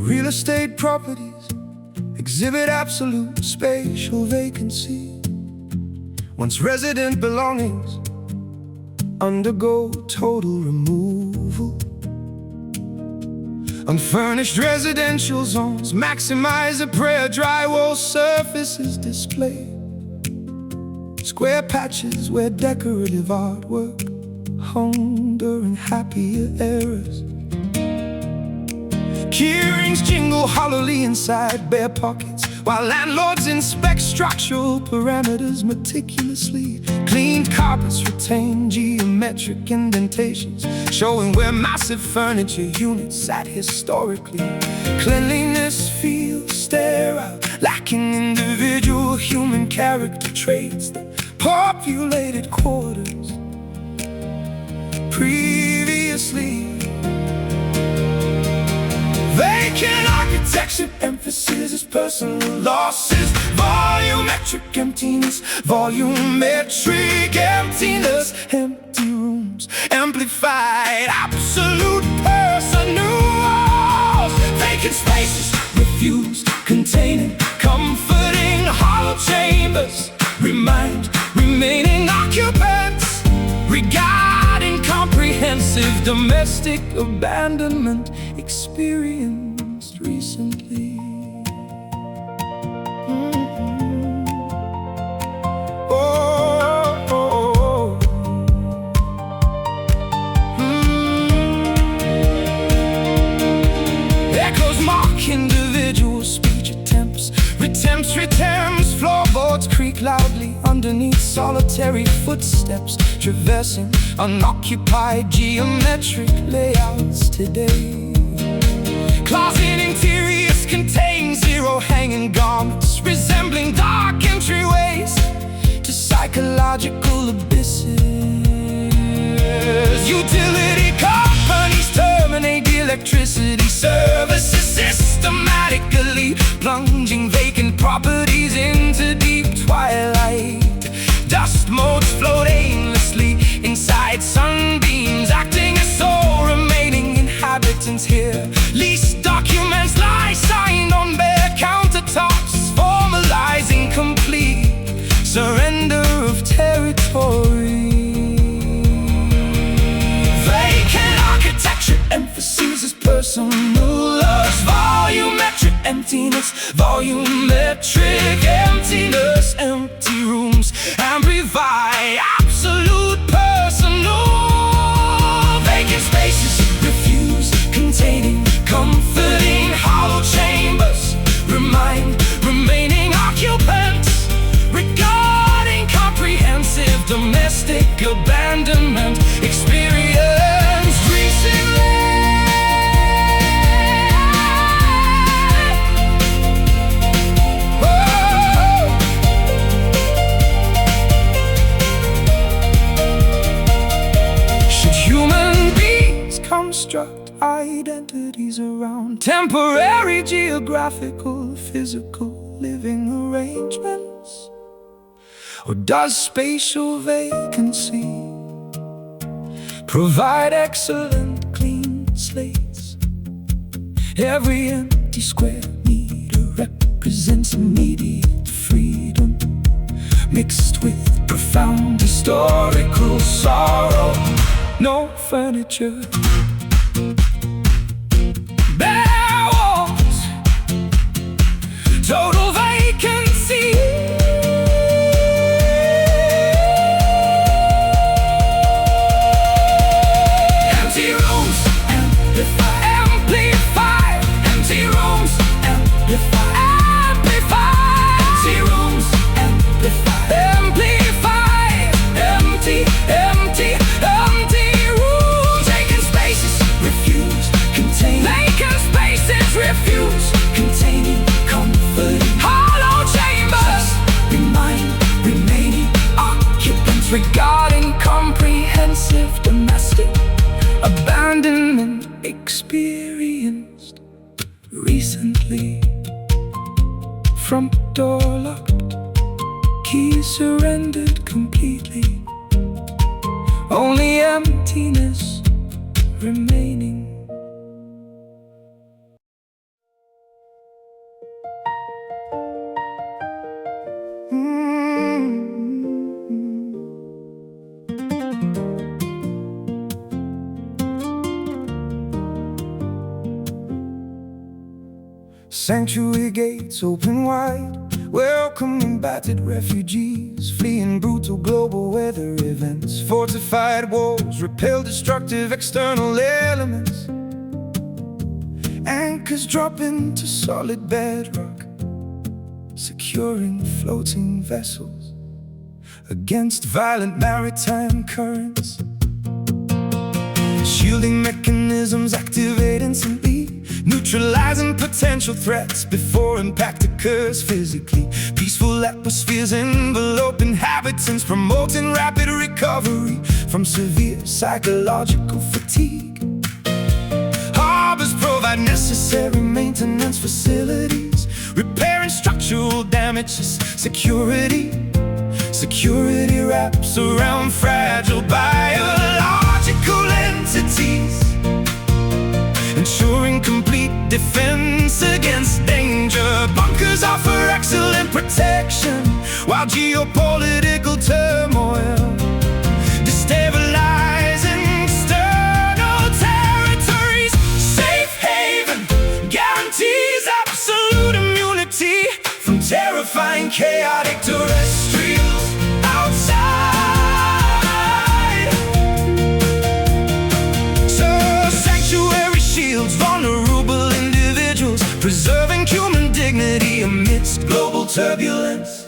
Real estate properties exhibit absolute spatial vacancy. Once resident belongings undergo total removal. Unfurnished residential zones maximize the prayer drywall surfaces display. Square patches where decorative artwork hung during happier eras. Keyrings jingle hollowly inside bare pockets, while landlords inspect structural parameters meticulously. Cleaned carpets retain geometric indentations, showing where massive furniture units sat historically. Cleanliness feels sterile, lacking individual human character traits that populated quarters previously. Vacant architecture emphasizes personal losses. Volumetric emptiness, volumetric emptiness. Empty rooms, amplified absolute personal walls. Vacant spaces, refused, containing, comforting hollow chambers. Remaining occupants, regarding comprehensive domestic abandonment experienced recently. Echoes mock individual speech attempts. Retemps, floorboards creak loudly underneath solitary footsteps, traversing unoccupied geometric layouts today. Closet interiors contain zero hanging garments, resembling dark entryways to psychological abysses. Utility companies terminate the electricity services systematically, plunging vacant properties into deep twilight. Dust motes float aimlessly inside sunbeams, acting as sole remaining inhabitants here. Lease documents lie signed on bare countertops, formalizing complete surrender of territory. Vacant architecture emphasizes personal loss. Volumetric emptiness, volumetric emptiness. Empty rooms amplify absolute personal. Vacant spaces, refuse, containing, comforting hollow chambers. Remaining occupants, regarding comprehensive domestic abandonment experienced recently. Construct identities around temporary geographical, physical living arrangements? Or does spatial vacancy provide excellent clean slates? Every empty square meter represents immediate freedom, mixed with profound historical sorrow. No furniture, bare walls, total vacancy. Empty rooms amplify, amplify. Empty rooms amplify, amplify. Empty rooms amplify, amplify. Empty, empty, empty. Refuse, containing, comforting hollow chambers. Remaining occupants, regarding comprehensive domestic abandonment experienced recently. Front door locked, keys surrendered completely. Only emptiness remaining. Sanctuary gates open wide, welcoming battered refugees fleeing brutal global weather events. Fortified walls repel destructive external elements. Anchors drop into solid bedrock, securing floating vessels against violent maritime currents. Shielding mechanisms activate instantly, neutralizing potential threats before impact occurs physically. Peaceful atmospheres envelope inhabitants, promoting rapid recovery from severe psychological fatigue. Harbors provide necessary maintenance facilities, repairing structural damages. Security wraps around fragile biological entities, ensuring complete defense against danger. Bunkers offer excellent protection, while geopolitical turmoil destabilizing external territories. Safe haven guarantees absolute immunity from terrifying, chaotic terrestrials outside. Vulnerable individuals, preserving human dignity amidst global turbulence.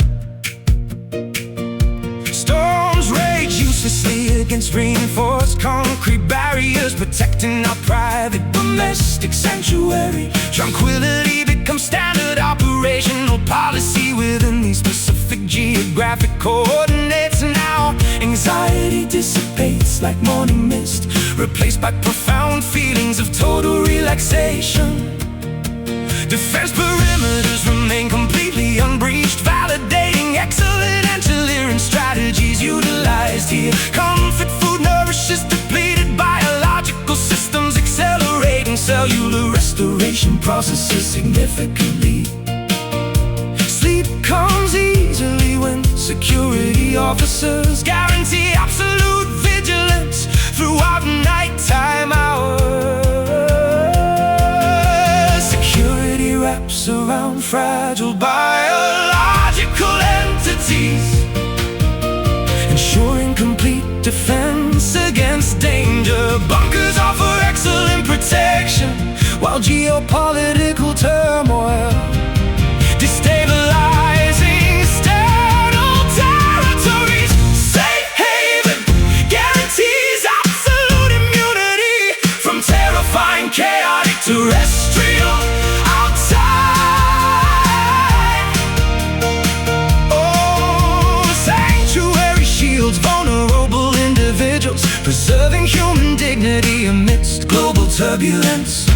Storms rage uselessly against reinforced concrete barriers, protecting our private domestic sanctuary. Tranquility becomes standard operational policy within these specific geographic coordinates. Now anxiety dissipates like morning mist, replaced by profound feelings of total relaxation. Defense perimeters remain completely unbreached, validating excellent engineering strategies utilized here. Comfort food nourishes depleted biological systems, accelerating cellular restoration processes significantly. Sleep comes easily when security officers guarantee absolute vigilance throughout nighttime hours. Security wraps around fragile biological entities, ensuring complete defense against danger. Bunkers offer excellent protection, while geopolitical turmoil destabilizing external territories. Safe haven guarantees absolute immunity from terrifying, chaotic terrestrial outside. Oh, sanctuary shields vulnerable individuals, preserving human dignity amidst global turbulence.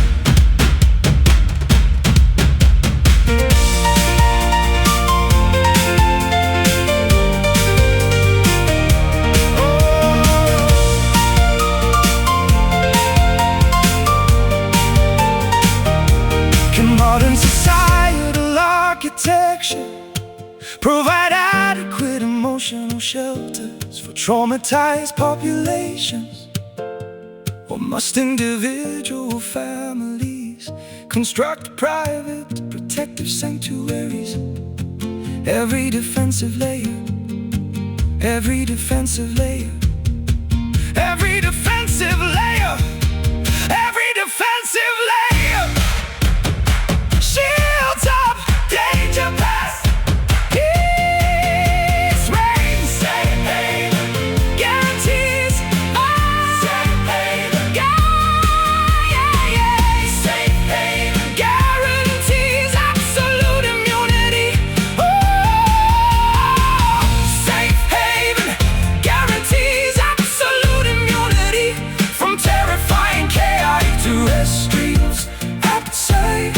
Modern societal architecture provide adequate emotional shelters for traumatized populations? Or must individual families construct private protective sanctuaries? Every defensive layer, every defensive layer, every defensive layer, every defensive layer shields up danger past. Peace reigns. Safe haven guarantees. Safe haven. Safe haven guarantees absolute immunity. Safe haven guarantees absolute immunity from terrifying, chaotic terrestrials outside.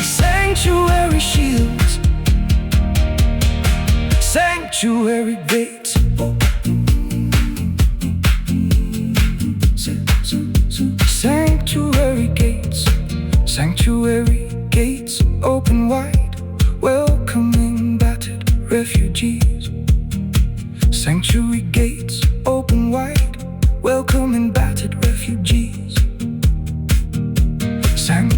Sanctuary shields, sanctuary gates. Sanctuary gates, sanctuary gates open wide, welcoming battered refugees. Sanctuary gates open wide, welcoming battered refugees. Sanctuary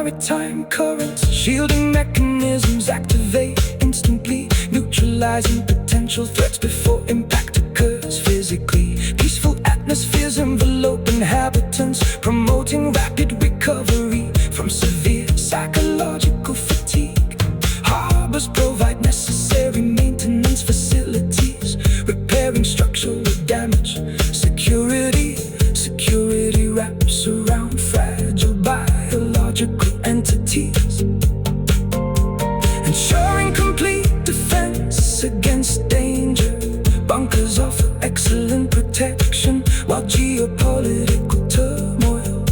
maritime currents. Shielding mechanisms activate instantly, neutralizing potential threats before impact occurs physically. Peaceful atmospheres envelope inhabitants, promoting rapid recovery from severe psychological fatigue. Harbors provide necessary maintenance facilities, repairing structural damage. Security wraps around fragile biological entities, ensuring complete defense against danger. Bunkers offer excellent protection, while geopolitical turmoil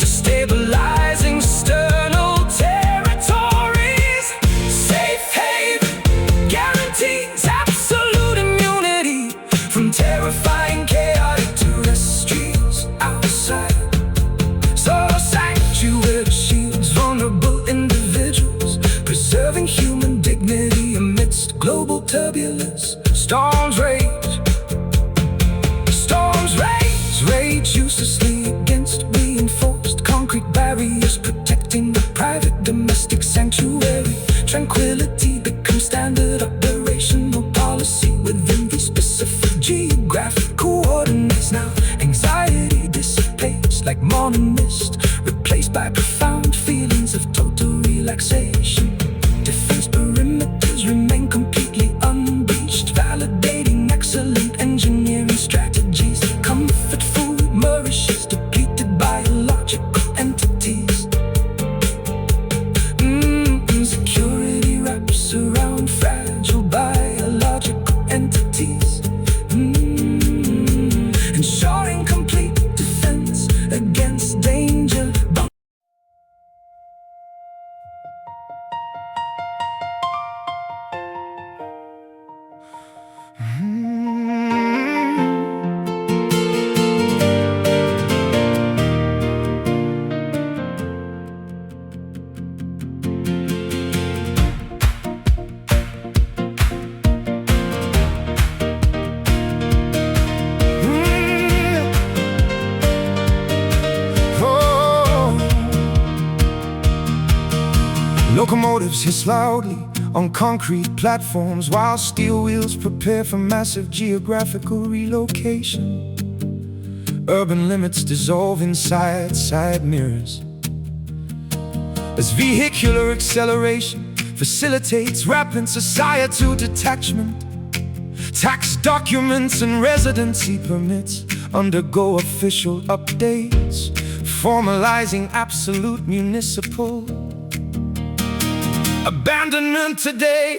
destabilizing external territories. Safe haven guarantees absolute immunity from terrifying chaotic terrestrials outside. So sanctuary shields vulnerable individuals, preserving human dignity amidst global turbulence. Storms rage uselessly against reinforced concrete barriers, protecting the private domestic sanctuary. Tranquility becomes standard operational policy within these specific geographic coordinates. Now anxiety dissipates like morning mist, replaced by profound feelings of total relaxation. Defense perimeters remain completely unbreached, validating excellent engineering strategies. Comfort food nourishes depleted biological entities. Security wraps around fragile biological entities, ensuring complete defense against danger. Locomotives hiss loudly on concrete platforms, while steel wheels prepare for massive geographical relocation. Urban limits dissolve inside side mirrors, as vehicular acceleration facilitates rapid societal detachment. Tax documents and residency permits undergo official updates, formalizing absolute municipal abandonment today.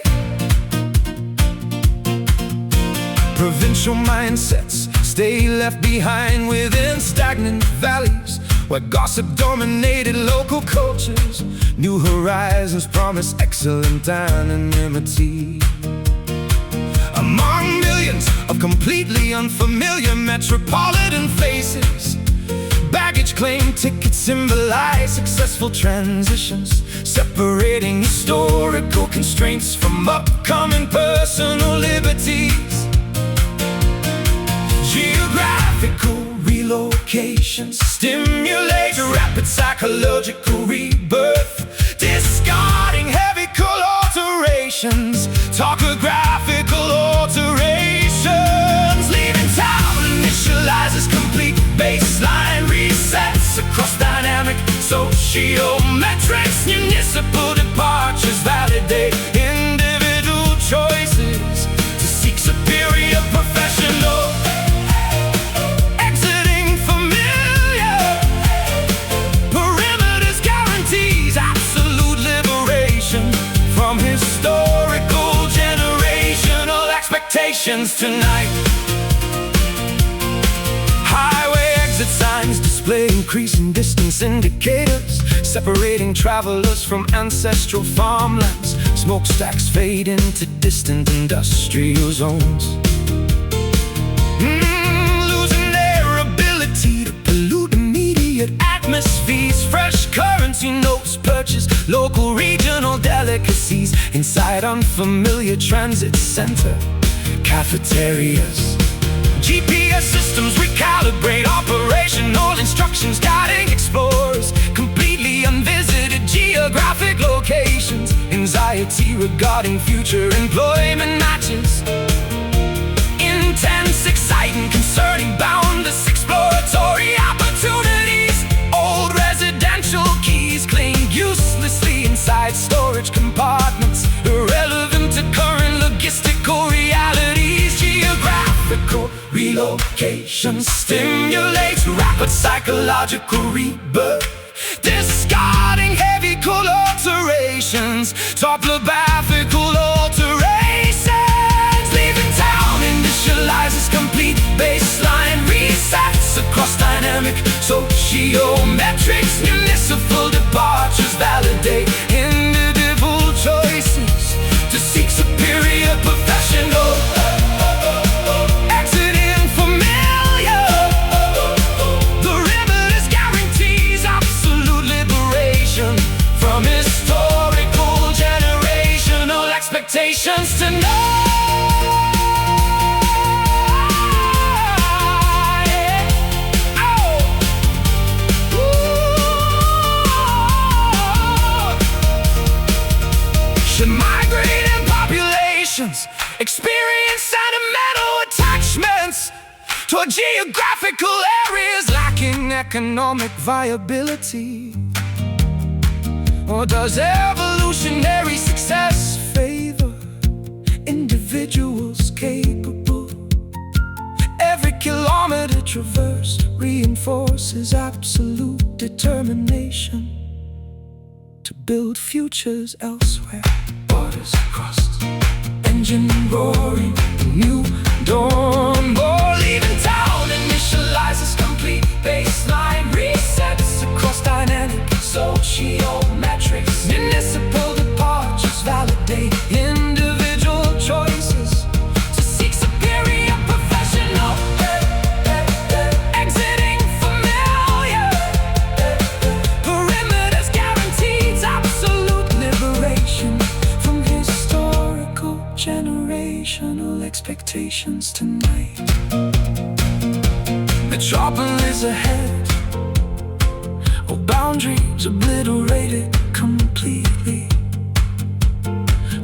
Provincial mindsets stay left behind within stagnant valleys, where gossip dominated local cultures. New horizons promise excellent anonymity. Among millions of completely unfamiliar metropolitan faces, baggage claim tickets symbolize successful transitions, separating historical constraints from upcoming personal liberties. Geographical relocations stimulate rapid psychological rebirth, discarding heavy alterations, topographical alterations. Leaving town initializes complete baseline resets across dynamic sociometrics. Municipal departures validate individual choices to seek superior professional. Exiting familiar perimeters guarantees absolute liberation from historical generational expectations tonight. Highway exit signs display increasing distance indicators, separating travelers from ancestral farmlands. Smokestacks fade into distant industrial zones, losing their ability to pollute immediate atmospheres. Fresh currency notes purchase local regional delicacies inside unfamiliar transit center cafeterias. GPS systems recalibrate operational instructions, guiding explorers completely invisible anxiety regarding future employment matches. Intense, exciting, concerning, boundless, exploratory opportunities. Old residential keys cling uselessly inside storage compartments, irrelevant to current logistical realities. Geographical relocation stimulates rapid psychological rebirth, discarding heavy cool alterations, topographical alterations. Leaving town initializes complete baseline resets across dynamic sociometrics. Municipal departures validate individual choices to seek superior professional. Exiting familiar, the remedies guarantees absolute liberation from historical generational expectations to know. Migrating populations experience sentimental attachments toward geographical areas lacking economic viability. Or does evolutionary success favor individuals capable? Every kilometer traversed reinforces absolute determination to build futures elsewhere. Waters crossed, engine roaring, new dawn. More leaving town initializes complete baseline resets across dynamic sociometrics. Municipal departures validate individual choices to seek superior professional. Exiting familiar, perimeters guarantees absolute liberation from historical generational expectations tonight. Metropolis ahead, all boundaries obliterated completely.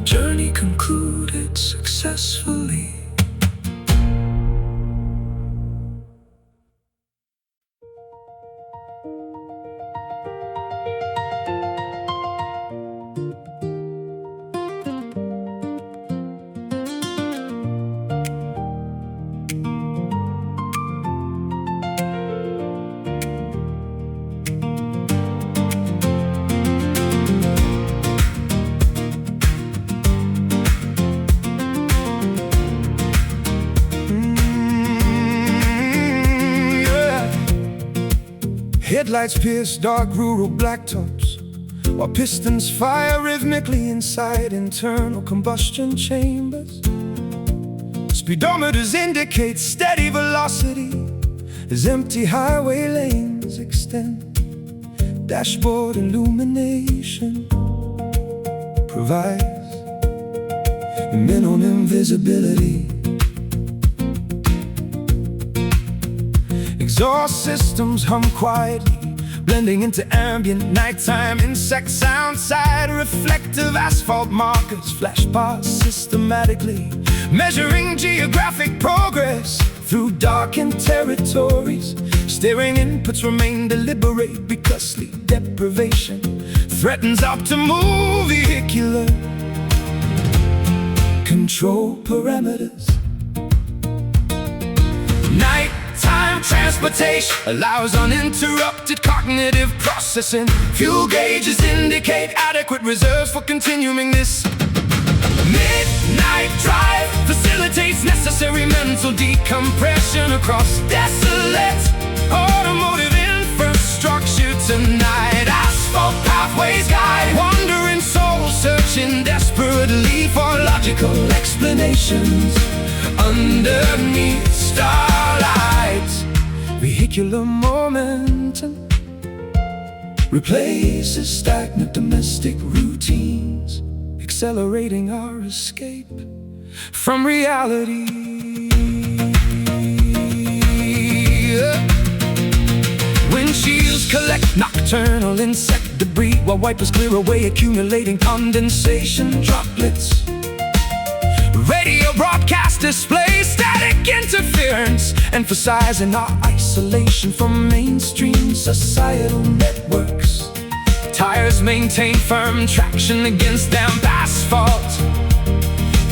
Journey concluded successfully. Headlights pierce dark rural blacktops, while pistons fire rhythmically inside internal combustion chambers. Speedometers indicate steady velocity as empty highway lanes extend. Dashboard illumination provides minimum visibility. Exhaust systems hum quietly, blending into ambient nighttime insect sound. Side reflective asphalt markers flash past systematically, measuring geographic progress through darkened territories. Steering inputs remain deliberate because sleep deprivation threatens optimal vehicular control parameters. Nighttime transportation allows uninterrupted cognitive processing. Fuel gauges indicate adequate reserves for continuing this. Midnight drive facilitates necessary mental decompression across desolate automotive infrastructure tonight. Asphalt pathways guide wandering souls searching desperately for logical explanations underneath starlight. Vehicular momentum replaces stagnant domestic routines, accelerating our escape from reality. Windshield Windshields collect nocturnal insect debris, while wipers clear away accumulating condensation droplets. Radio broadcast display static interference, emphasizing our isolation from mainstream societal networks. Tires maintain firm traction against damp asphalt,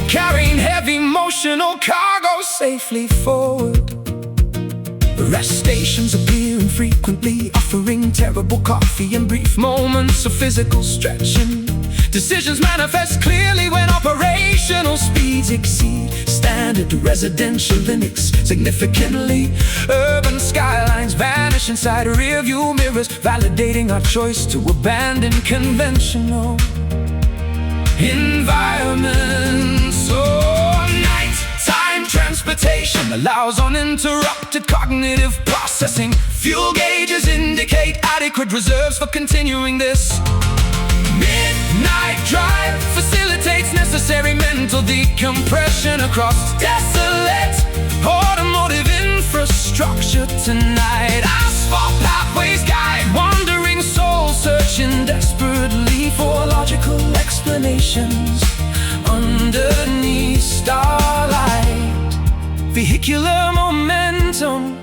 carrying heavy motional cargo safely forward. Rest stations appear infrequently, offering terrible coffee and brief moments of physical stretching. Decisions manifest clearly when operational speeds exceed standard residential limits significantly. Urban skylines vanish inside rearview mirrors, validating our choice to abandon conventional environments. Oh, nighttime transportation allows uninterrupted cognitive processing. Fuel gauges indicate adequate reserves for continuing this. Midnight drive facilitates necessary mental decompression across desolate automotive infrastructure tonight. Asphalt pathways guide wandering souls, searching desperately for logical explanations underneath starlight. Vehicular momentum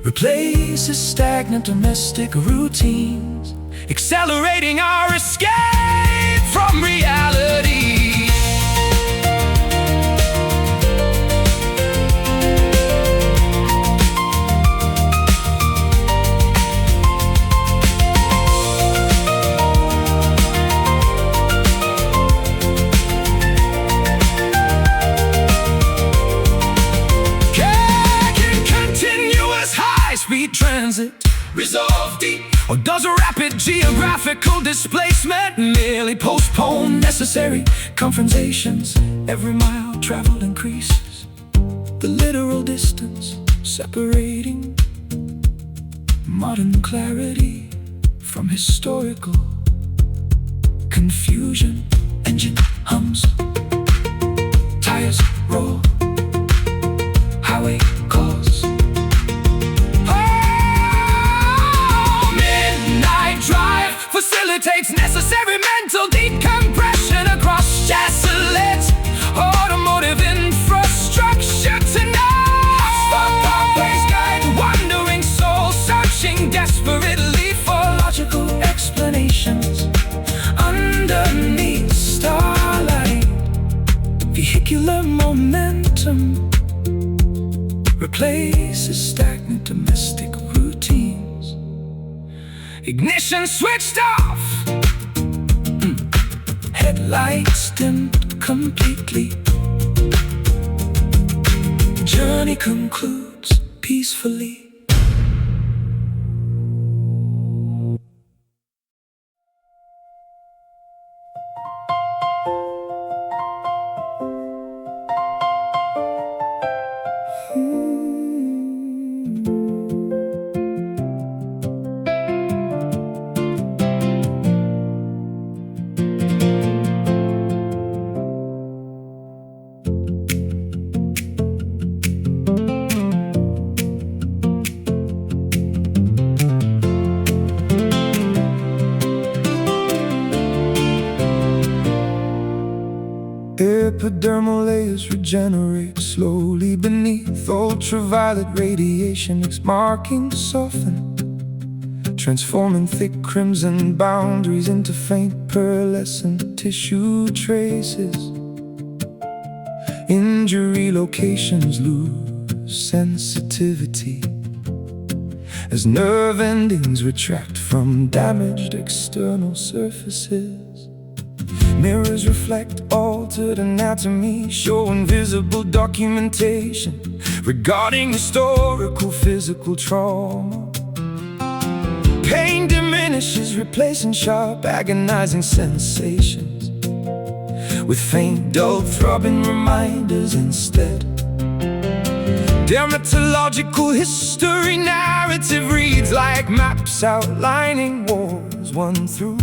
replaces stagnant domestic routines, accelerating our escape from reality. Continuous high-speed transit resolve deep, or does a rapid geographical displacement merely postpone necessary confrontations? Every mile traveled increases the literal distance separating modern clarity from historical confusion. Engine hums, tires roll, highway calls. Drive facilitates necessary mental decompression across desolate automotive infrastructure tonight. Asphalt pathways guide wandering souls, searching desperately for logical explanations underneath starlight. Vehicular momentum replaces stagnant domestic routines. Ignition switched off, headlights dimmed completely. Journey concludes peacefully. Epidermal layers regenerate slowly beneath ultraviolet radiation. Its markings soften, transforming thick crimson boundaries into faint pearlescent tissue traces. Injury locations lose sensitivity as nerve endings retract from damaged external surfaces. Mirrors reflect altered anatomy, showing visible documentation regarding historical physical trauma. Pain diminishes, replacing sharp, agonizing sensations with faint, dull, throbbing reminders instead. Dermatological history narrative reads like maps outlining wars won through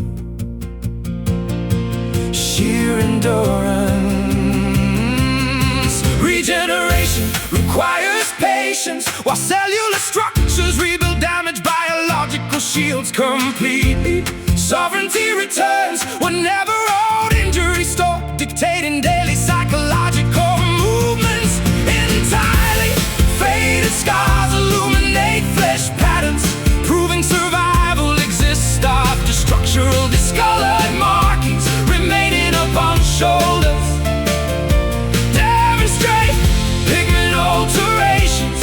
sheer endurance. Regeneration requires patience, while cellular structures rebuild damaged by survival shields completely. Sovereignty returns whenever old injuries stop, dictating daily psychological movements entirely. Faded scars illuminate flesh patterns, proving survival exists after structural discolored markings remaining upon shoulders. Demonstrate pigment alterations,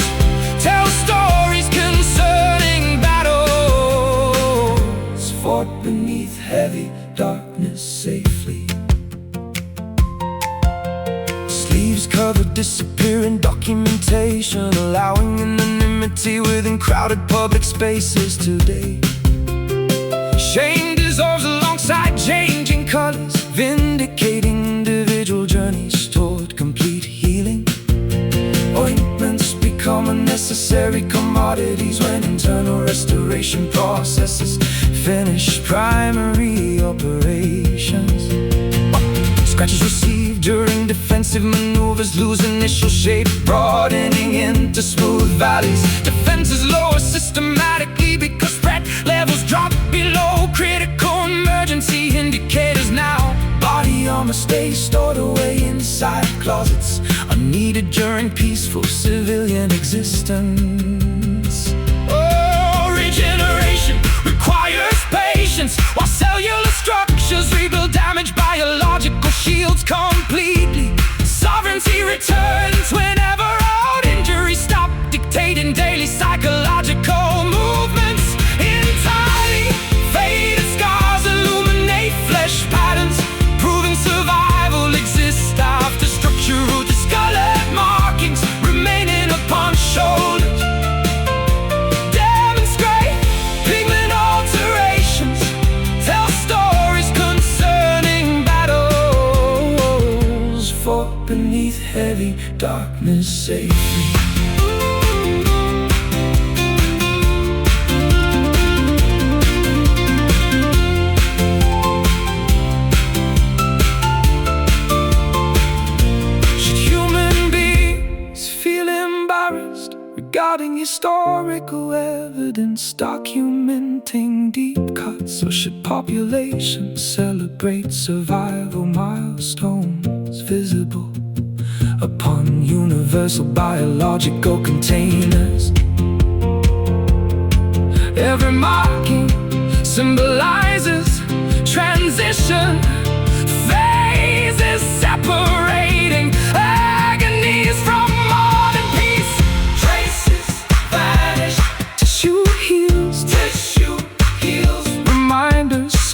tell stories concerning battles fought beneath heavy darkness safely. Sleeves covered disappearing documentation, allowing anonymity within crowded public spaces today. Shame dissolves alongside changing colors, vindicating individual journeys toward complete healing. Ointments become unnecessary commodities when internal restoration processes finish primary operations. Scratches received during defensive maneuvers lose initial shape, broadening into smooth valleys. Defenses lower systematically because threat levels drop below critical emergency indicators now. Body armor stays stored away inside closets, unneeded during peaceful civilian existence. Oh, regeneration requires patience, while cellular structures rebuild damaged biological shields completely. Sovereignty returns whenever old injuries stop, dictating daily psychological movements entirely. Faded scars illuminate flesh patterns, proving survival exists after structural discolored markings remaining upon shoulders. Demonstrate pigment alterations, tell stories concerning battles fought beneath heavy darkness safely. Regarding historical evidence documenting deep cuts, or should populations celebrate survival milestones visible upon universal biological containers? Every marking symbolizes transition, phases separating agonies from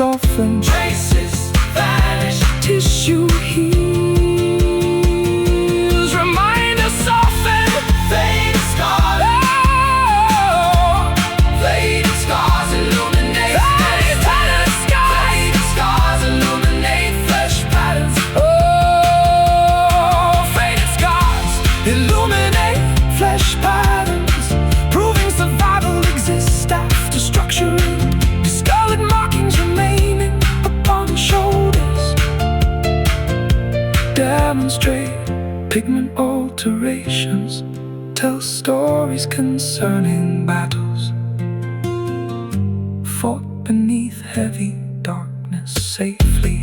soften, traces vanish, tissue heals, reminders soften, faded scars. Oh, faded scars illuminate flesh patterns. Faded scars illuminate flesh patterns. Oh, faded scars illuminate flesh patterns, proving survival exists after structure. Discolored markings remaining upon shoulders. Demonstrate pigment alterations, tell stories concerning battles fought beneath heavy darkness safely.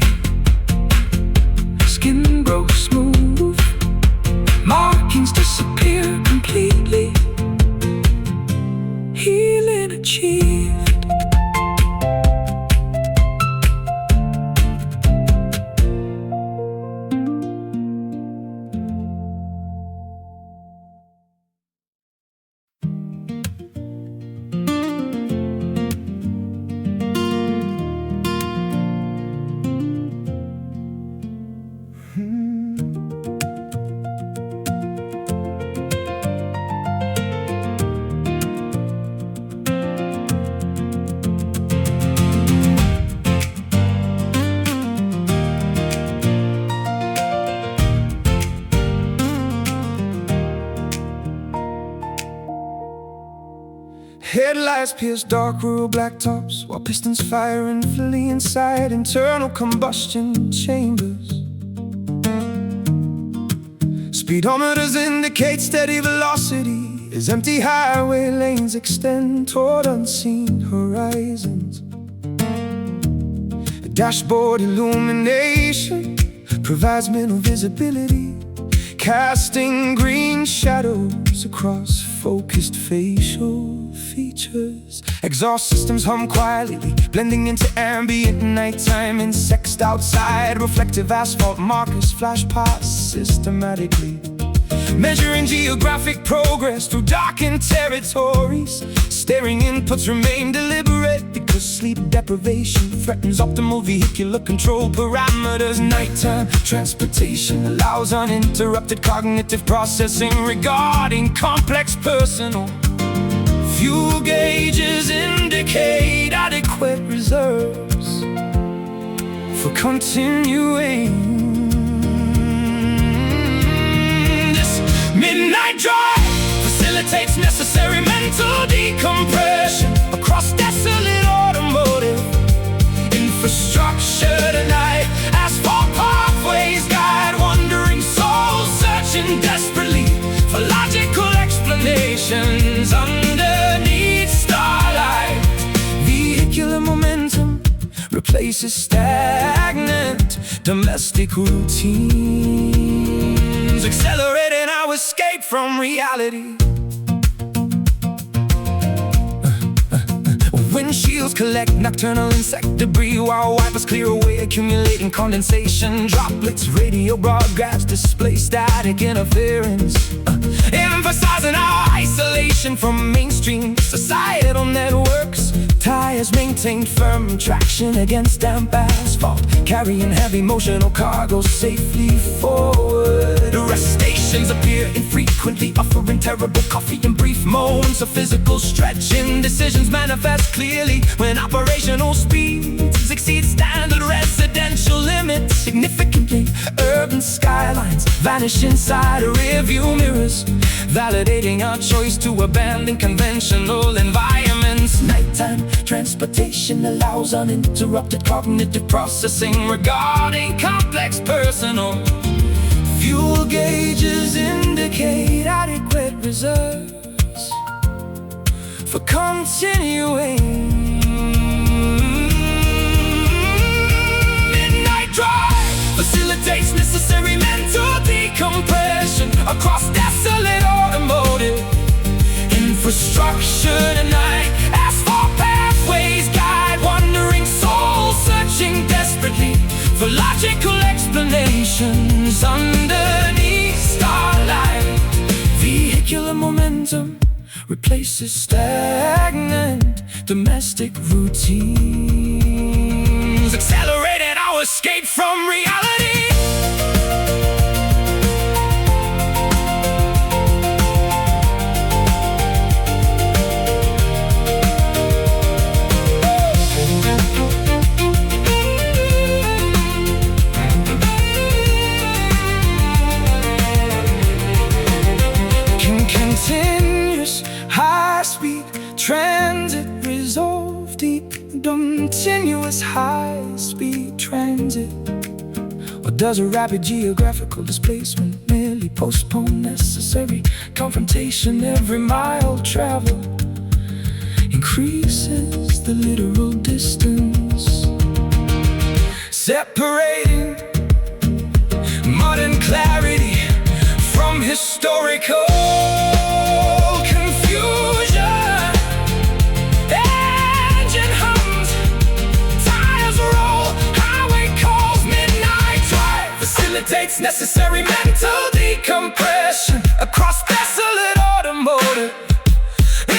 Skin grows smooth, markings disappear completely. Healing achieved. Headlights pierce dark rural blacktops, while pistons fire and flee inside internal combustion chambers. Speedometers indicate steady velocity, as empty highway lanes extend toward unseen horizons. A dashboard illumination provides mental visibility, casting green shadows across focused facial features. Exhaust systems hum quietly, blending into ambient nighttime. Insects outside, reflective asphalt markers flash past systematically, measuring geographic progress through darkened territories. Staring inputs remain deliberate because sleep deprivation threatens optimal vehicular control parameters. Nighttime transportation allows uninterrupted cognitive processing regarding complex personal. Fuel gauges indicate adequate reserves for continuing. This midnight drive facilitates necessary mental decompression across desolate automotive infrastructure tonight. Asphalt pathways guide wandering souls searching desperately for logical explanations underneath starlight. Vehicular momentum replaces stagnant domestic routines, accelerating our escape from reality. Windshields collect nocturnal insect debris while wipers clear away accumulating condensation droplets. Radio broadcasts display static interference, emphasizing our isolation from mainstream societal networks. Tires maintain firm traction against damp asphalt, carrying heavy motional cargo safely forward. Rest stations appear infrequently, offering terrible coffee and brief moans of physical stretching. Decisions manifest clearly when operational speeds exceed standard residential limits significantly. Urban skylines vanish inside rearview mirrors, validating our choice to abandon conventional environments. Nighttime transportation allows uninterrupted cognitive processing regarding complex personal. Fuel gauges indicate adequate reserves for continuing. Midnight drive facilitates necessary mental decompression across desolate automotive infrastructure tonight. Asphalt pathways guide wandering souls searching desperately for logical explanations underneath starlight. Vehicular momentum replaces stagnant domestic routines, accelerating our escape from reality. Continuous high-speed transit resolve deep. Continuous high-speed transit. Or does a rapid geographical displacement merely postpone necessary confrontation? Every mile traveled increases the literal distance, separating modern clarity from historical confusion. Engine hums, tires roll, highway calls. Midnight drive facilitates necessary mental decompression across desolate automotive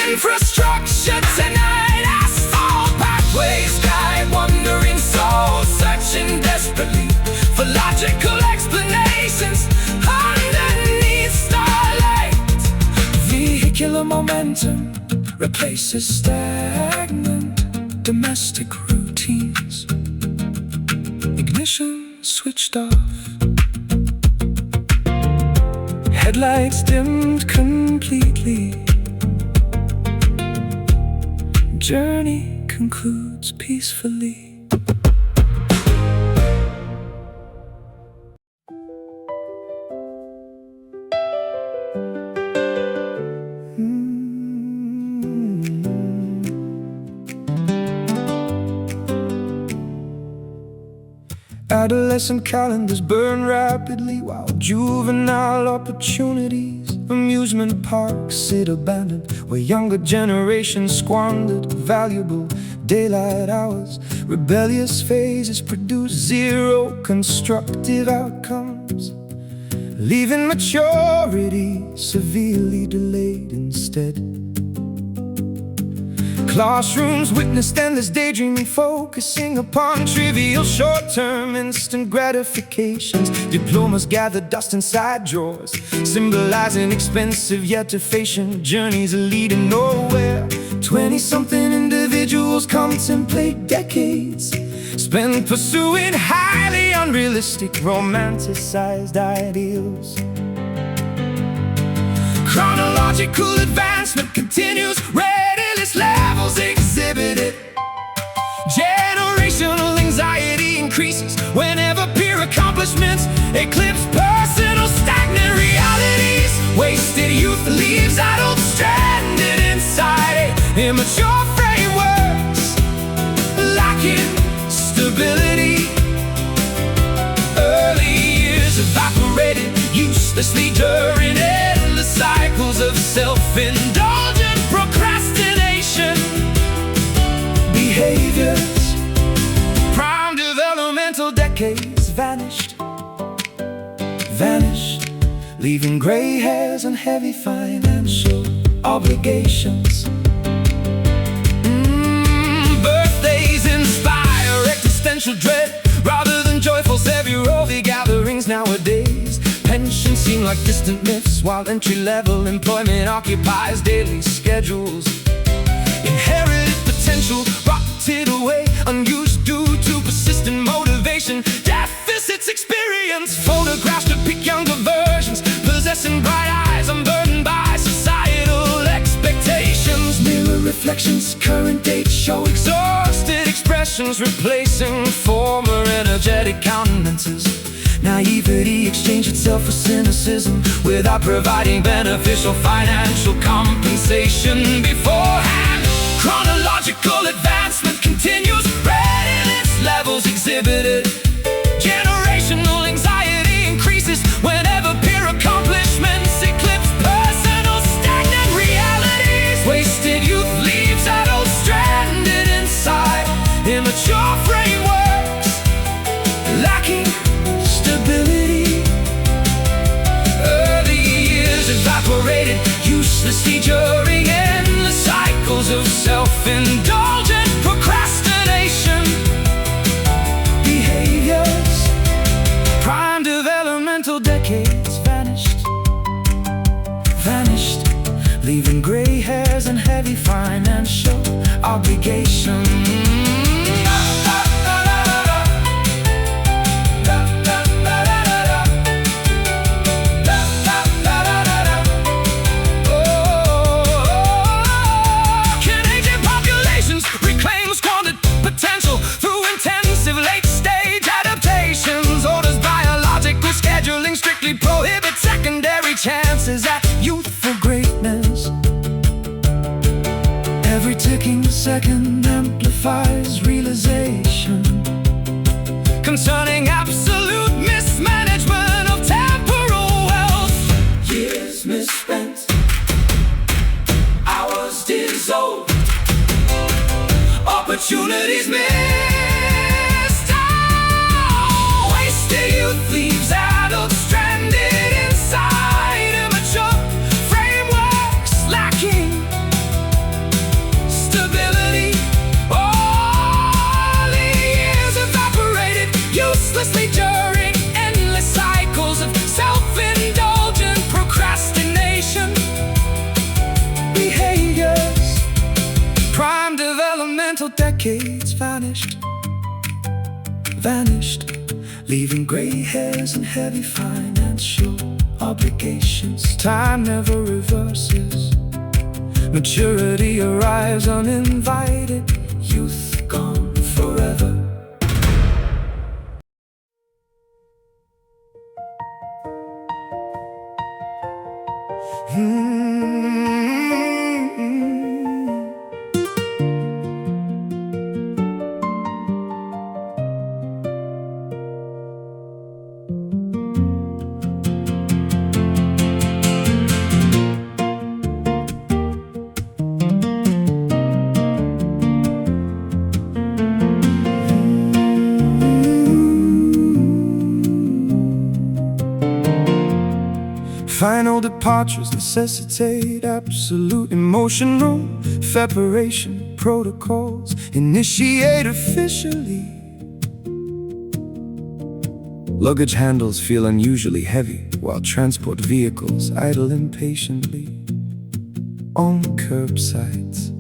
infrastructure tonight. Asphalt pathways guide wandering souls searching desperately for logical explanations underneath starlight. Vehicular momentum replaces stagnant domestic routines. Ignition switched off, headlights dimmed completely. Journey concludes peacefully. Adolescent calendars burn rapidly, while juvenile opportunities, amusement parks sit abandoned, where younger generations squandered valuable daylight hours. Rebellious phases produce zero constructive outcomes, leaving maturity severely delayed instead. Classrooms witnessed endless daydreaming, focusing upon trivial short-term instant gratifications. Diplomas gather dust inside drawers, symbolizing expensive yet efficient journeys leading nowhere. 20-something individuals contemplate decades spent pursuing highly unrealistic, romanticized ideals. Chronological advancement continues, readiness levels exhibited. Generational anxiety increases whenever peer accomplishments eclipse personal stagnant realities. Wasted youth leaves adults stranded inside immature frameworks, lacking stability. Early years evaporated uselessly during endless cycles of self-indulgent procrastination behaviors. Prime developmental decades vanished, leaving gray hairs and heavy financial obligations. Birthdays inspire existential dread rather than joyful February gatherings nowadays. Pensions seem like distant myths, while entry-level employment occupies daily schedules. Inherited potential rotted away, unused due to persistent motivation. Deficits experience photographs depict younger versions, possessing bright eyes, unburdened by societal expectations. Mirror reflections, current dates show exhausted expressions, replacing former energetic countenances. Naivety exchanged itself for cynicism without providing beneficial financial compensation beforehand. Chronological advancement continues, readiness levels exhibited. Generational anxiety increases whenever peer accomplishments eclipse personal stagnant realities. Wasted youth leaves adults stranded inside immature frameworks, lacking stability. Early years evaporated uselessly during endless cycles of self-indulgent procrastination behaviors. Prime developmental decades vanished, leaving gray hairs and heavy financial obligations. Strictly prohibit secondary chances at youthful greatness. Every ticking second amplifies realization concerning absolute mismanagement of temporal wealth. Years misspent, hours dissolved, opportunities missed. Oh, wasted youth leaves adults stranded inside immature frameworks, lacking stability. All the years evaporated uselessly during endless cycles of self-indulgent procrastination behaviors. Prime developmental decades vanished, leaving gray hairs and heavy financial obligations. Time never reverses, maturity arrives uninvited, youth gone forever. Final departures necessitate absolute emotional separation. Protocols initiate officially. Luggage handles feel unusually heavy, while transport vehicles idle impatiently on curbsides.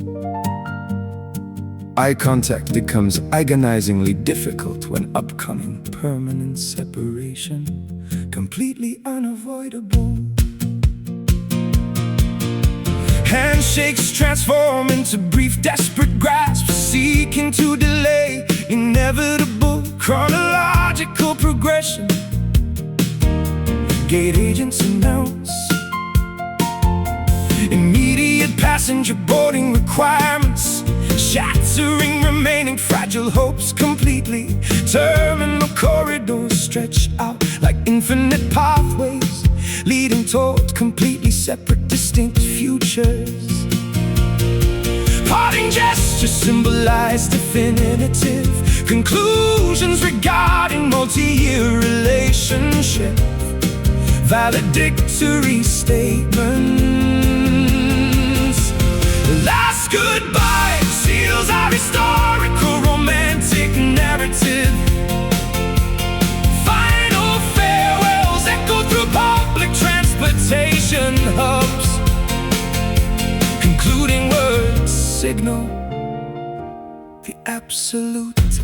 Eye contact becomes agonizingly difficult when upcoming permanent separation, completely unavoidable. Handshakes transform into brief, desperate grasps, seeking to delay inevitable chronological progression. Gate agents announce immediate passenger boarding requirements, shattering remaining fragile hopes completely. Terminal corridors stretch out like infinite pathways, leading toward completely separate, distinct futures. Parting gestures symbolize definitive conclusions regarding multi-year relationship. Valedictory statements. The last goodbye seals our historical romantic narrative. Final farewells echo through public transportation hubs. Concluding words signal the absolute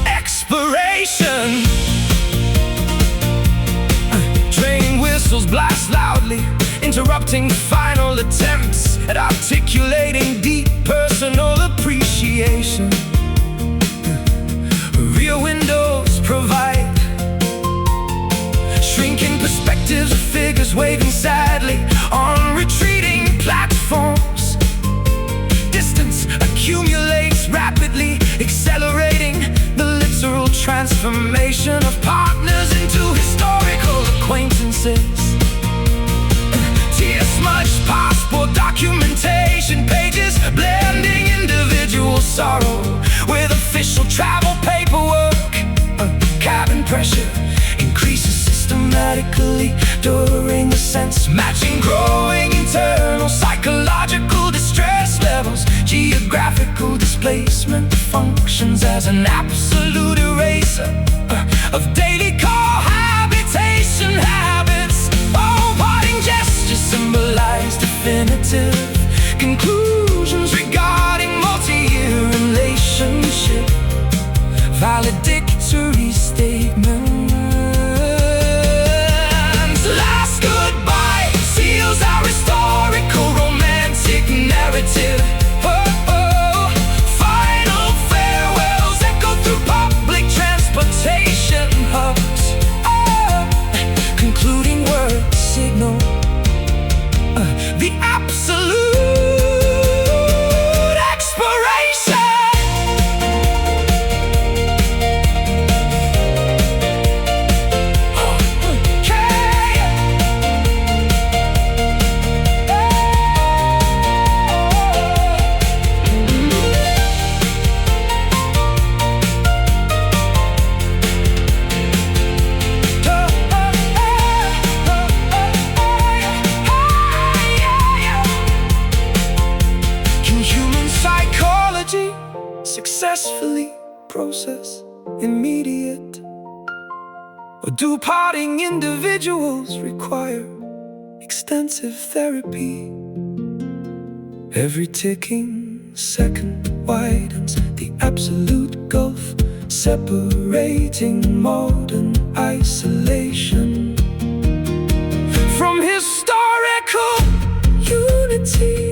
expiration. Train whistles blast loudly, interrupting final attempts at articulating deep personal appreciation. Rear windows provide shrinking perspectives of figures waving sadly on retreating platforms. Distance accumulates rapidly, accelerating the literal transformation of partners into historical acquaintances. Tear-smudged passport documentation pages, blending individual sorrow with official travel paperwork. Cabin pressure increases systematically during ascents, matching growing internal psychological distress levels. Geographical displacement functions as an absolute eraser of daily cohabitation habits. Oh, parting gestures symbolize definitive conclusions regarding multi-year relationship. Valedictory statements. Last goodbye seals our historical romantic narrative. Final farewells echo through public transportation hubs. Concluding words signal the absolute expiration. Successfully process immediate, or do parting individuals require extensive therapy? Every ticking second widens the absolute gulf, separating modern isolation from historical unity.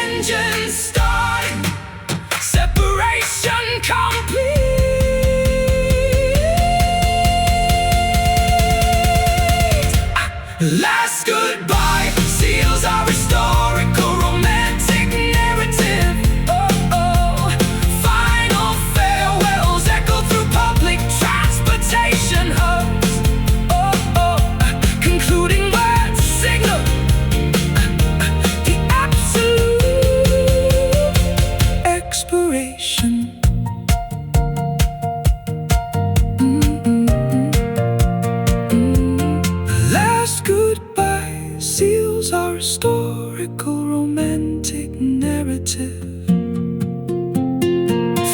Engines starting, separation complete. Last goodbye seals our historical romantic narrative. Final farewells echo through public transportation hubs. Concluding words signal the absolute expiration. metaphorical romantic narrative.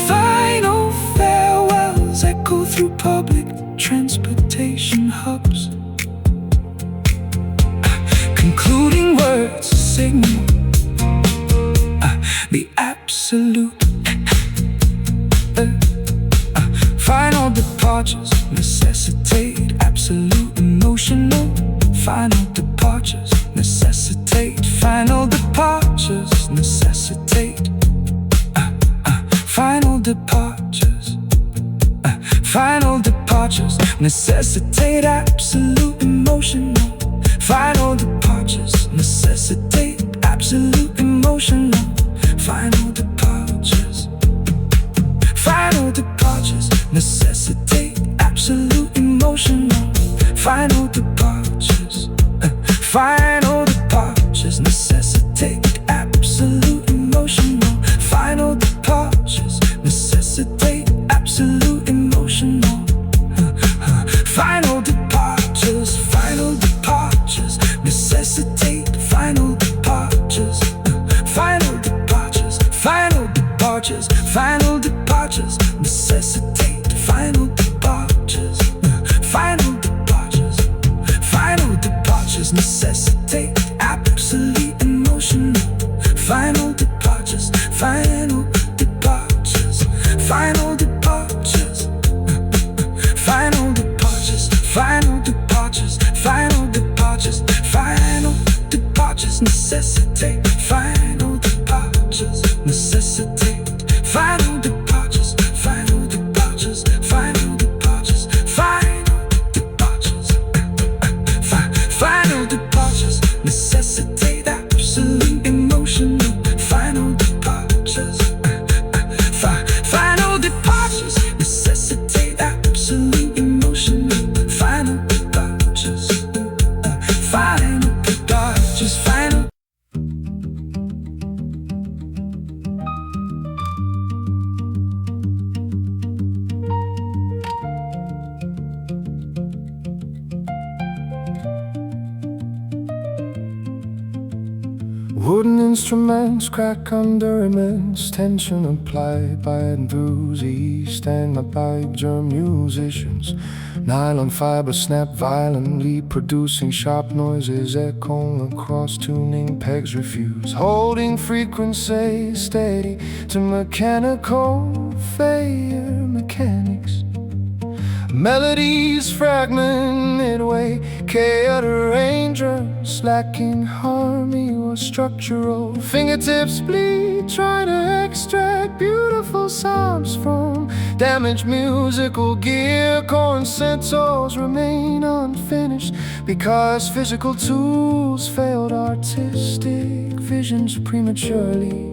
Final farewells echo through public transportation hubs. Concluding words signal the absolute. Final departures necessitate absolute emotional. Final departures necessitate. Final departures necessitate. Final departures. Final departures necessitate absolute emotional. Final departures necessitate absolute emotional. Final departures. Final departures necessitate absolute emotional. Final departures. Final departures necessitate absolute emotional. Final departures necessitate absolute emotional. Final departures. Final departures necessitate. Final departures. Final departures. Final departures. Final departures necessitate. Final departures. Final departures. Final departures necessitate absolute emotional. Final departures. Final departures. Final departures. Final departures. Final departures. Final departures. Final departures necessitate. Final departures necessitate. Final departures. Final departures. Final departures. Final departures. Final departures necessitate absolute emotional. Final departures. Final departures necessitate absolute emotional. Final departures. Final departures. Final. Wooden instruments crack under immense tension applied by enthusiasts and applied germ musicians. Nylon fiber snap violently, producing sharp noises echoing across tuning pegs refuse, holding frequency steady to mechanical failure mechanics. Melodies fragment midway, chaotic arrangements lacking harmony or structural. Fingertips bleed, trying to extract beautiful sounds from damaged musical gear. Concertos remain unfinished because physical tools failed artistic visions prematurely.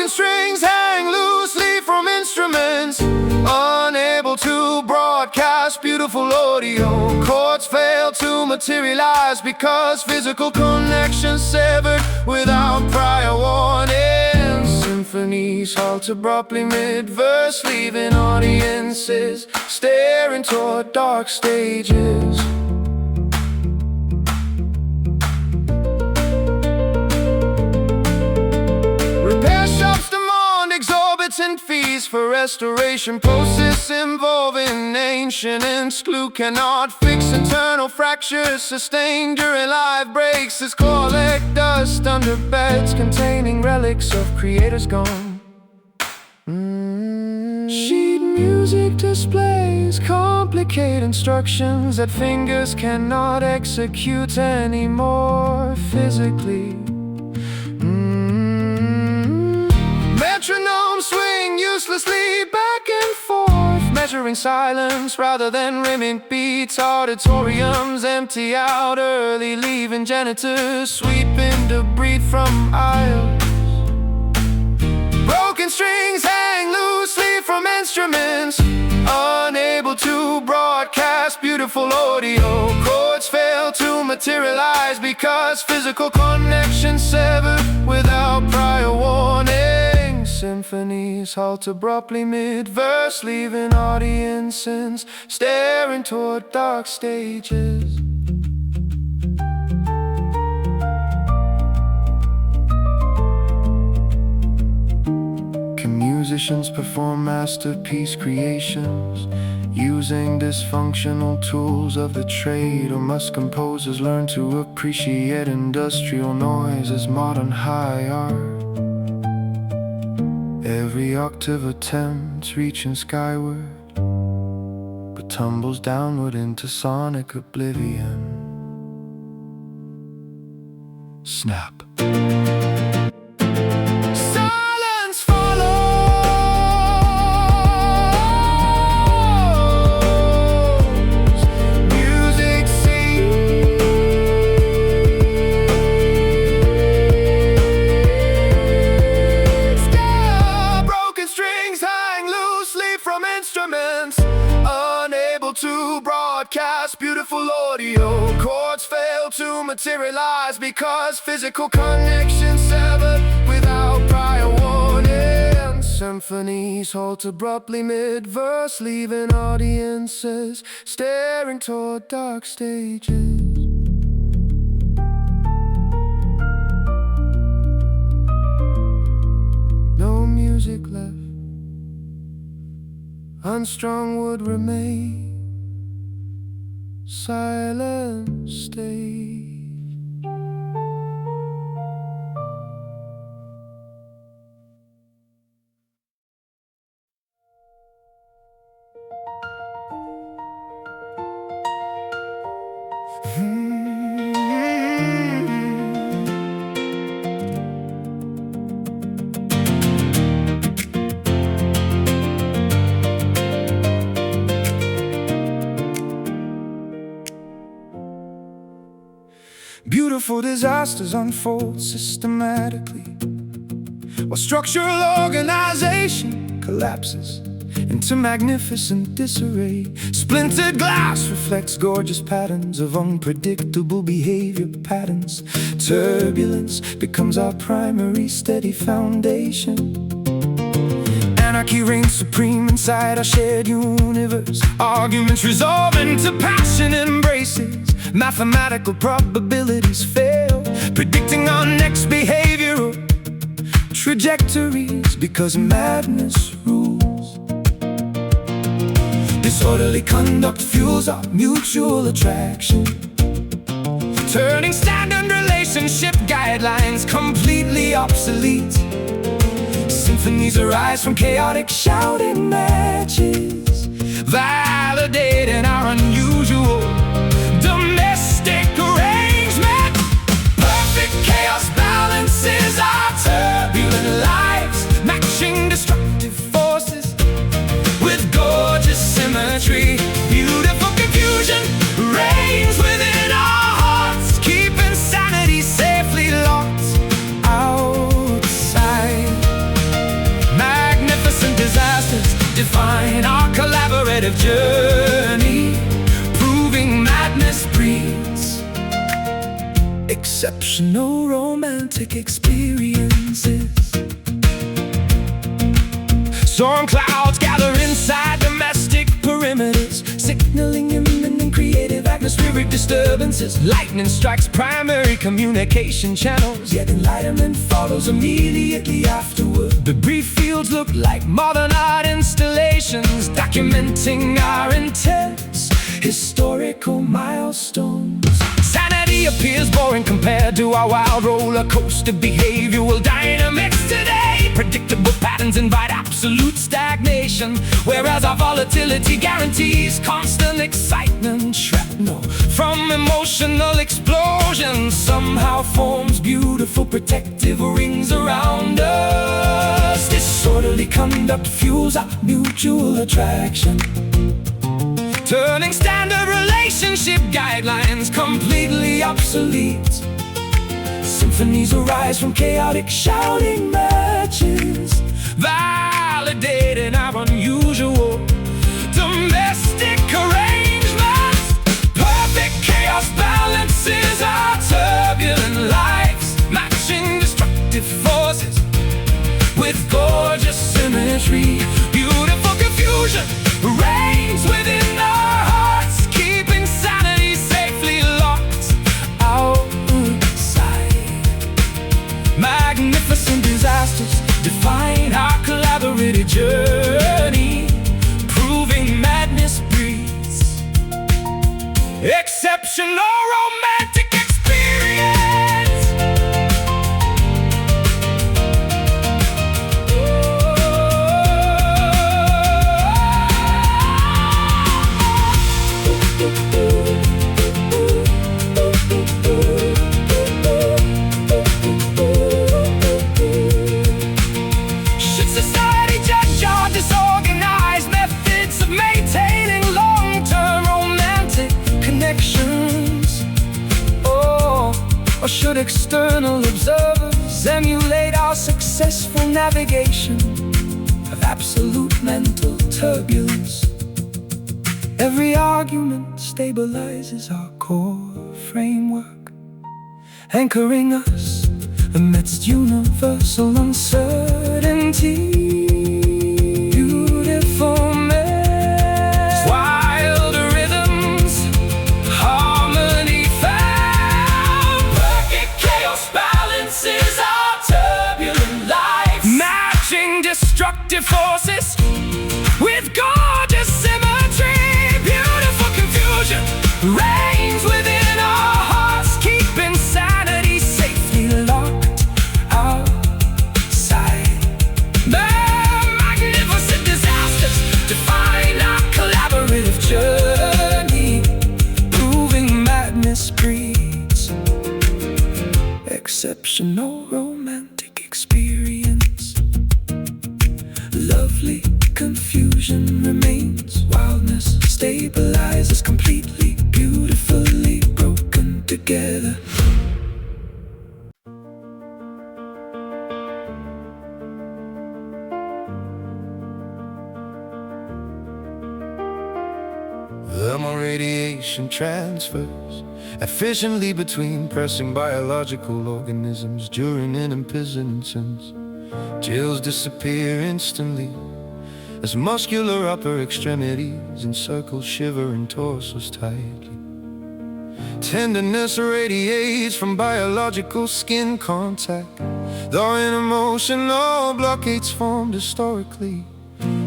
Strings hang loosely from instruments, unable to broadcast beautiful audio. Chords fail to materialize because physical connections severed without prior warning. Symphonies halt abruptly mid-verse, leaving audiences staring toward dark stages. Exorbitant fees for restoration process involving ancient glue cannot fix internal fractures sustained during live breaks as collect dust under beds containing relics of creators gone. Sheet music displays complicate instructions that fingers cannot execute anymore physically. Metronomes swing uselessly back and forth, measuring silence rather than rimming beats. Auditoriums empty out early, leaving janitors sweeping debris from aisles. Broken strings hang loosely from instruments, unable to broadcast beautiful audio. Chords fail fail to materialize because physical connections severed without prior warning. Symphonies halt abruptly mid-verse, leaving audiences staring toward dark stages. Musicians perform masterpiece creations using dysfunctional tools of the trade, or must composers learn to appreciate industrial noise as modern high art? Every octave attempts reaching skyward, but tumbles downward into sonic oblivion. Snap. To broadcast beautiful audio, chords fail to materialize because physical connections severed without prior warning. Symphonies halt abruptly mid-verse, leaving audiences staring toward dark stages. No music left, unstrung would remain. Silent stage. Beautiful disasters unfold systematically, while structural organization collapses into magnificent disarray. Splintered glass reflects gorgeous patterns of unpredictable behavior patterns. Turbulence becomes our primary steady foundation. Anarchy reigns supreme inside our shared universe. Arguments resolve into passionate embraces. Mathematical probabilities fail, predicting our next behavioral trajectories because madness rules. Disorderly conduct fuels our mutual attraction, turning standard relationship guidelines completely obsolete. Symphonies arise from chaotic shouting matches, validating our unusual domestic arrangement. Perfect chaos balances our turbulent lives, matching destructive forces with gorgeous symmetry. Beautiful confusion reigns within our hearts, keeping sanity safely locked outside. Magnificent disasters define our collaborative journey, proving madness breeds exceptional romantic experiences. Storm clouds gather inside domestic perimeters, signaling imminent creative atmospheric disturbances. Lightning strikes primary communication channels, yet enlightenment follows immediately afterward. Debris fields look like modern art installations, documenting our intense historical milestones. Sanity appears boring compared to our wild roller coaster behavioral dynamics today. Predictable patterns invite absolute stagnation, whereas our volatility guarantees constant excitement. Shrapnel from emotional explosions somehow forms beautiful protective rings around us. Disorderly conduct fuels our mutual attraction, turning standard relationship guidelines completely obsolete. Symphonies arise from chaotic shouting matches, validating our unusual domestic arrangements. Perfect chaos balance exceptional romantic experience. Should society judge our disorganized methods of maintaining long-term romantic connections? Or should external observers emulate our successful navigation of absolute mental turbulence? Every argument stabilizes our core framework, anchoring us amidst universal uncertainty. Beautiful mess, wild rhythms, harmony found. Perfect chaos balances our turbulent lives, matching destructive forces with gorgeous symmetry. Beautiful confusion reigns within our hearts, keeping sanity safely locked outside. The magnificent disasters define our collaborative journey, proving madness breeds exceptional romantic experience. Lovely confusion remains, wildness stabilizes completely, beautifully broken together. Thermal radiation transfers efficiently between pressing biological organisms during an imprisonment. Chills disappear instantly as muscular upper extremities encircle shivering torsos tightly. Tenderness radiates from biological skin contact, though in emotional blockades formed historically.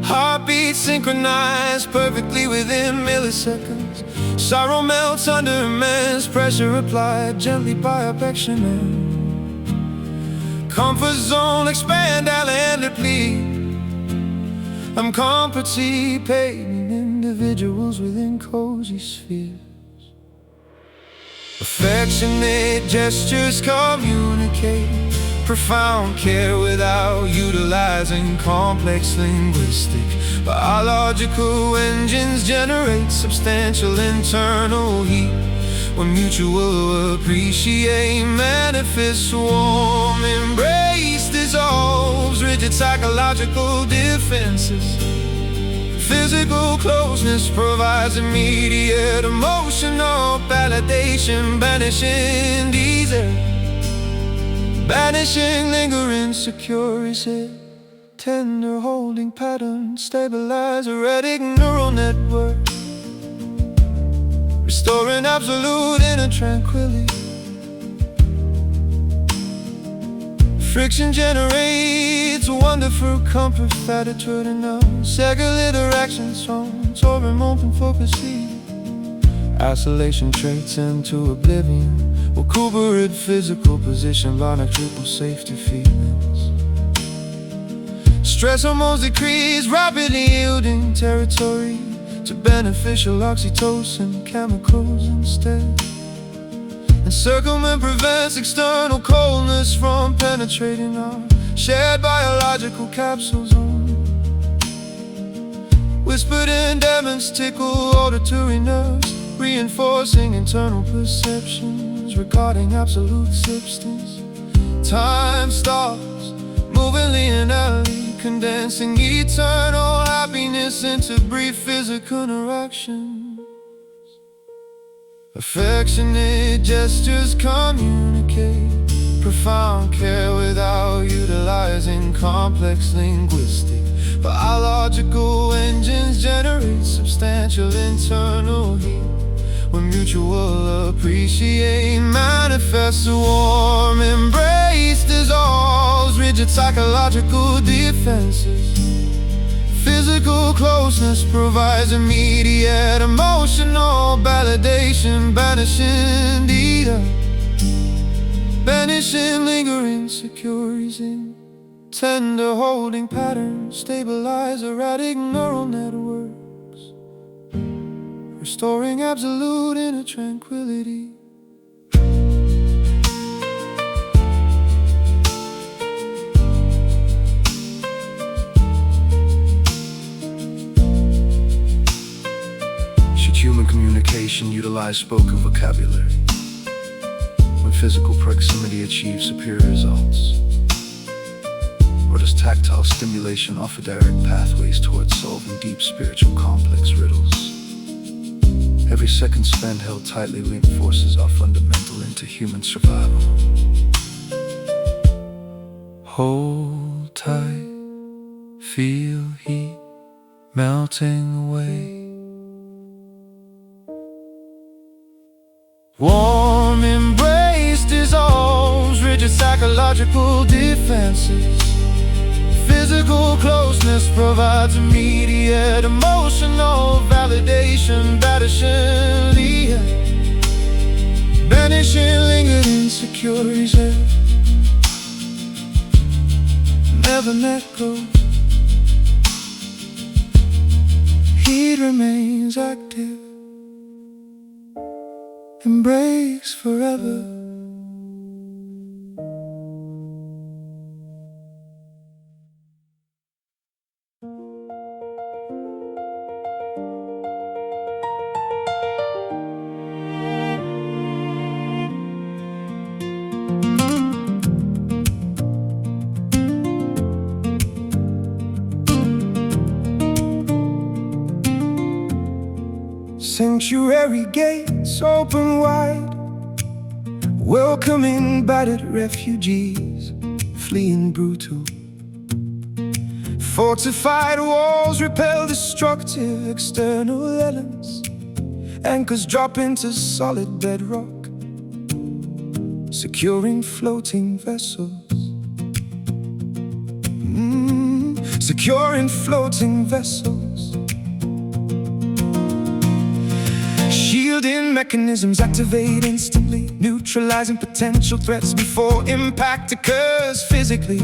Heartbeats synchronized perfectly within milliseconds. Sorrow melts under immense pressure applied gently by affection. Comfort zone expand alendedly. I'm participating individuals within cozy spheres. Affectionate gestures communicate profound care without utilizing complex linguistic. Biological engines generate substantial internal heat when mutual appreciate manifests. Warm embrace dissolves rigid psychological defenses. Physical closeness provides immediate emotional validation, banishing desire, banishing lingering security. Tender holding patterns stabilize erratic neural network, restoring absolute inner tranquility. Friction generates wonderful comfort that it wouldn't know. Second interactions from soaring open focus. Isolation traits into oblivion. Recuperate physical position, bionic triple safety feelings. Stress hormones decrease, rapidly yielding territory to beneficial oxytocin chemicals instead. Encirclement prevents external coldness from penetrating our shared biological capsule zone. Whispered endeavors tickle auditory nerves, reinforcing internal perceptions regarding absolute substance. Time stops, moving linearly, condensing eternal happiness into brief physical interaction. Affectionate gestures communicate profound care without utilizing complex linguistic. Biological engines generate substantial internal heat when mutual appreciate manifests. A warm embrace dissolves rigid psychological defenses. Physical closeness provides immediate emotional validation, banishing either, banishing lingering, securing, tender holding patterns, stabilize erratic neural networks, restoring absolute inner tranquility. Human communication utilize spoken vocabulary when physical proximity achieves superior results? Or does tactile stimulation offer direct pathways towards solving deep spiritual complex riddles? Every second spent held tightly reinforces our fundamental into human survival. Hold tight, feel heat melting away. Warm embrace dissolves rigid psychological defenses. Physical closeness provides immediate emotional validation, banishing the banishing lingered insecurities. Never let go. Heat remains active. Embrace forever. Sanctuary gates open wide, welcoming battered refugees fleeing brutal. Fortified walls repel destructive external elements. Anchors drop into solid bedrock, securing floating vessels. Securing floating vessels. Shielding mechanisms activate instantly, neutralizing potential threats before impact occurs physically.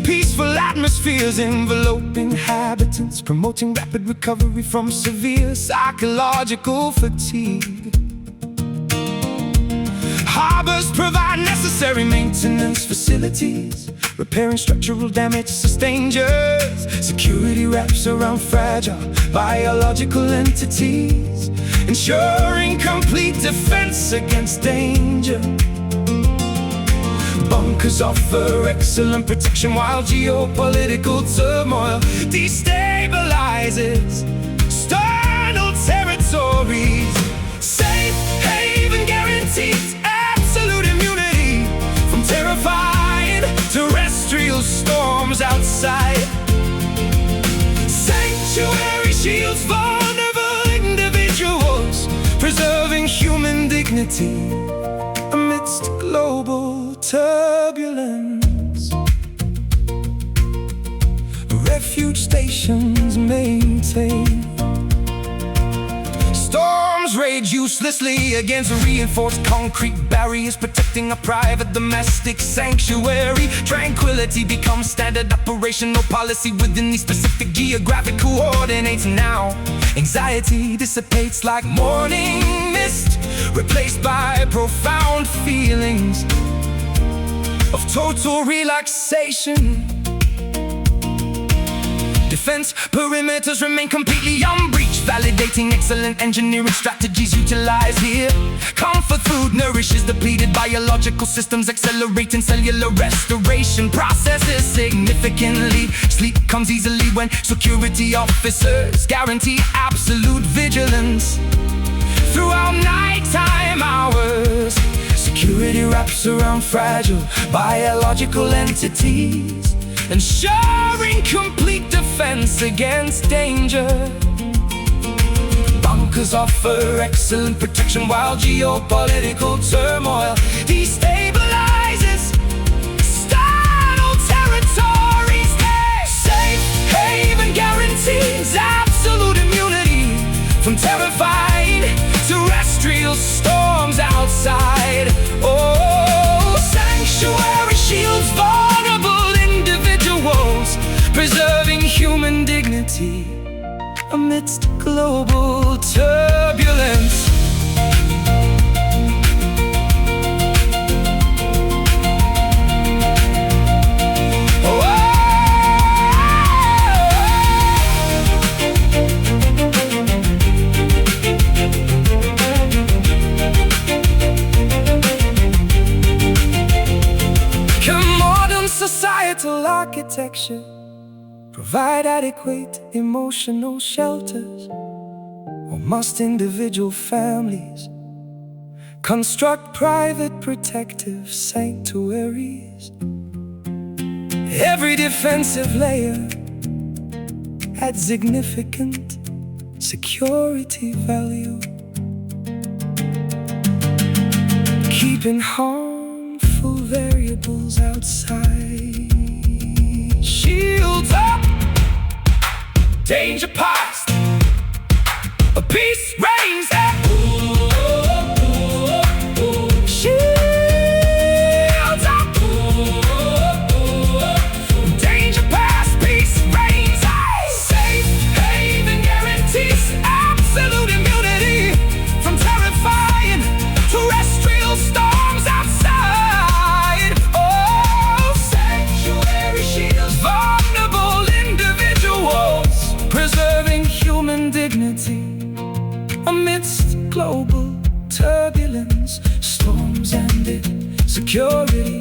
Peaceful atmospheres envelope inhabitants, promoting rapid recovery from severe psychological fatigue. Harbors provide necessary maintenance facilities, repairing structural damage sustained. Security wraps around fragile biological entities, ensuring complete defense against danger. Bunkers offer excellent protection while geopolitical turmoil destabilizes external territories. Safe haven guarantees absolute immunity from terrifying terrestrial storms outside. Sanctuary shields vulnerable individuals, preserving human dignity amidst global turbulence. Refuge stations maintain. Storms rage uselessly against reinforced concrete barriers, protecting a private domestic sanctuary. Tranquility becomes standard operational policy within these specific geographic coordinates. Now, anxiety dissipates like morning mist, replaced by profound feelings of total relaxation. Defense perimeters remain completely unbreached, validating excellent engineering strategies utilized here. Comfort food nourishes depleted biological systems, accelerating cellular restoration processes significantly. Sleep comes easily when security officers guarantee absolute vigilance throughout nighttime hours. Security wraps around fragile biological entities, ensuring complete defense against danger. Bunkers offer excellent protection while geopolitical turmoil destabilizes external territories. Hey! amidst global turbulence. Societal architecture provide adequate emotional shelters, or must individual families construct private protective sanctuaries? Every defensive layer adds significant security value, keeping harmful variables outside. Shields up, danger past, a peace reigns there. Shields up, danger past, peace reigns there. Safe haven guarantees absolute immunity from terrifying terrestrial storms outside. Oh, sanctuary shields vulnerable individuals, preserving human dignity amidst global turbulence. Storms and its security